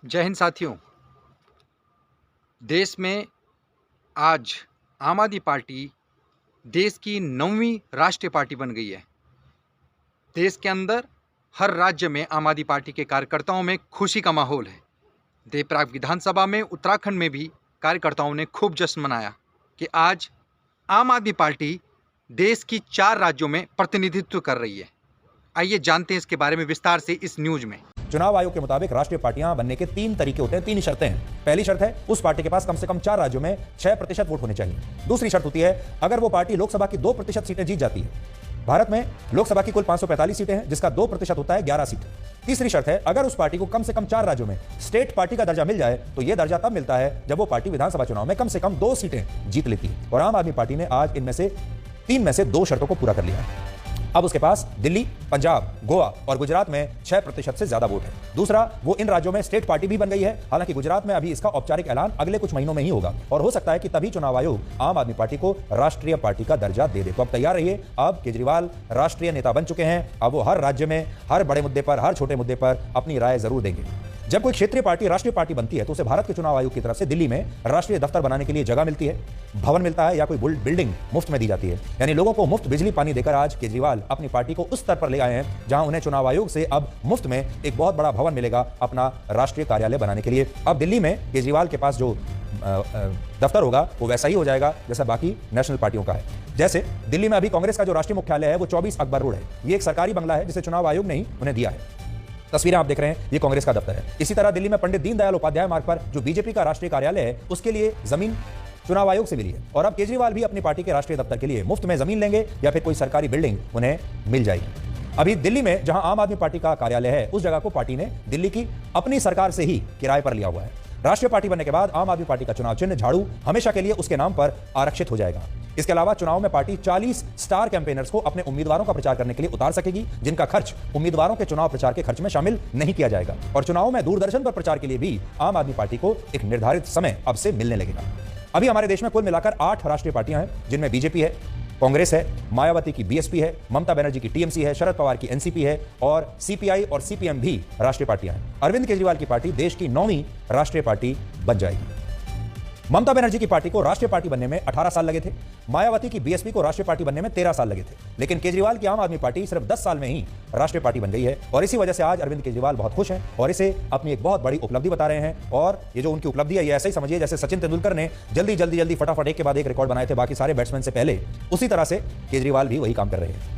जय हिंद साथियों। देश में आज आम आदमी पार्टी देश की 9वीं राष्ट्रीय पार्टी बन गई है। देश के अंदर हर राज्य में आम आदमी पार्टी के कार्यकर्ताओं में खुशी का माहौल है। देवप्रयाग विधानसभा में उत्तराखंड में भी कार्यकर्ताओं ने खूब जश्न मनाया कि आज आम आदमी पार्टी देश की 4 राज्यों में प्रतिनिधित्व कर रही है। आइए जानते हैं इसके बारे में विस्तार से इस न्यूज में। चुनाव आयोग के मुताबिक राष्ट्रीय पार्टियां बनने के 3 तरीके होते हैं, 3 शर्तें हैं। पहली शर्त है उस पार्टी के पास कम से कम 4 राज्यों में 6% वोट होने चाहिए। दूसरी शर्त होती है अगर वो पार्टी लोकसभा की 2% सीटें जीत जाती है। भारत में लोकसभा की कुल 545 सीटें हैं, जिसका 2% होता है 11 सीट। तीसरी शर्त है अगर उस पार्टी को कम से कम 4 राज्यों में स्टेट पार्टी का दर्जा मिल जाए तो यह दर्जा तब मिलता है जब वो पार्टी विधानसभा चुनाव में कम से कम 2 सीटें जीत लेती है। और आम आदमी पार्टी ने आज इनमें से 3 में से 2 शर्तों को पूरा कर लिया है। अब उसके पास दिल्ली, पंजाब, गोवा और गुजरात में 6% से ज्यादा वोट है। दूसरा, वो इन राज्यों में स्टेट पार्टी भी बन गई है। हालांकि गुजरात में अभी इसका औपचारिक ऐलान अगले कुछ महीनों में ही होगा और हो सकता है कि तभी चुनाव आयोग आम आदमी पार्टी को राष्ट्रीय पार्टी का दर्जा दे दे। तो अब तैयार रहिए, अब केजरीवाल राष्ट्रीय नेता बन चुके हैं। अब वो हर राज्य में हर बड़े मुद्दे पर, हर छोटे मुद्दे पर अपनी राय जरूर देंगे। जब कोई क्षेत्रीय पार्टी राष्ट्रीय पार्टी बनती है तो उसे भारत के चुनाव आयोग की तरफ से दिल्ली में राष्ट्रीय दफ्तर बनाने के लिए जगह मिलती है, भवन मिलता है या कोई बिल्डिंग मुफ्त में दी जाती है। यानी लोगों को मुफ्त बिजली पानी देकर आज केजरीवाल अपनी पार्टी को उस स्तर पर ले आए हैं जहां उन्हें चुनाव आयोग से अब मुफ्त में एक बहुत बड़ा भवन मिलेगा अपना राष्ट्रीय कार्यालय बनाने के लिए। अब दिल्ली में केजरीवाल के पास जो दफ्तर होगा वो वैसा ही हो जाएगा जैसा बाकी नेशनल पार्टियों का है। जैसे दिल्ली में अभी कांग्रेस का जो राष्ट्रीय मुख्यालय है वो 24 अकबर रोड है। ये एक सरकारी बंगला है जिसे चुनाव आयोग ने ही उन्हें दिया है। तस्वीरें आप देख रहे हैं, ये कांग्रेस का दफ्तर है। इसी तरह दिल्ली में पंडित दीनदयाल उपाध्याय मार्ग पर जो बीजेपी का राष्ट्रीय कार्यालय है उसके लिए जमीन चुनाव आयोग से मिली है। और अब केजरीवाल भी अपनी पार्टी के राष्ट्रीय दफ्तर के लिए मुफ्त में जमीन लेंगे या फिर कोई सरकारी बिल्डिंग उन्हें मिल जाएगी। अभी दिल्ली में जहां आम आदमी पार्टी का कार्यालय है उस जगह को पार्टी ने दिल्ली की अपनी सरकार से ही किराए पर लिया हुआ है। राष्ट्रीय पार्टी बनने के बाद आम आदमी पार्टी का चुनाव चिन्ह झाड़ू हमेशा के लिए उसके नाम पर आरक्षित हो जाएगा। इसके अलावा चुनाव में पार्टी 40 स्टार कैंपेनर्स को अपने उम्मीदवारों का प्रचार करने के लिए उतार सकेगी, जिनका खर्च उम्मीदवारों के चुनाव प्रचार के खर्च में शामिल नहीं किया जाएगा। और चुनाव में दूरदर्शन पर प्रचार के लिए भी आम आदमी पार्टी को एक निर्धारित समय अब से मिलने लगेगा। अभी हमारे देश में कुल मिलाकर 8 राष्ट्रीय पार्टियां हैं, जिनमें बीजेपी है, कांग्रेस है, मायावती की बीएसपी है, ममता बनर्जी की टीएमसी है, शरद पवार की एनसीपी है और सीपीआई और सीपीएम भी राष्ट्रीय पार्टियां हैं। अरविंद केजरीवाल की पार्टी देश की 9वीं राष्ट्रीय पार्टी बन जाएगी। ममता बनर्जी की पार्टी को राष्ट्रीय पार्टी बनने में 18 साल लगे थे। मायावती की बीएसपी को राष्ट्रीय पार्टी बनने में 13 साल लगे थे। लेकिन केजरीवाल की आम आदमी पार्टी सिर्फ 10 साल में ही राष्ट्रीय पार्टी बन गई है और इसी वजह से आज अरविंद केजरीवाल बहुत खुश हैं और इसे अपनी एक बहुत बड़ी उपलब्धि बता रहे हैं। और ये जो उनकी उपलब्धि है ये ऐसे ही समझिए जैसे सचिन तेंदुलकर ने जल्दी फटाफट एक के बाद एक रिकॉर्ड बनाए थे बाकी सारे बैट्समैन से पहले, उसी तरह से केजरीवाल भी वही काम कर रहे हैं।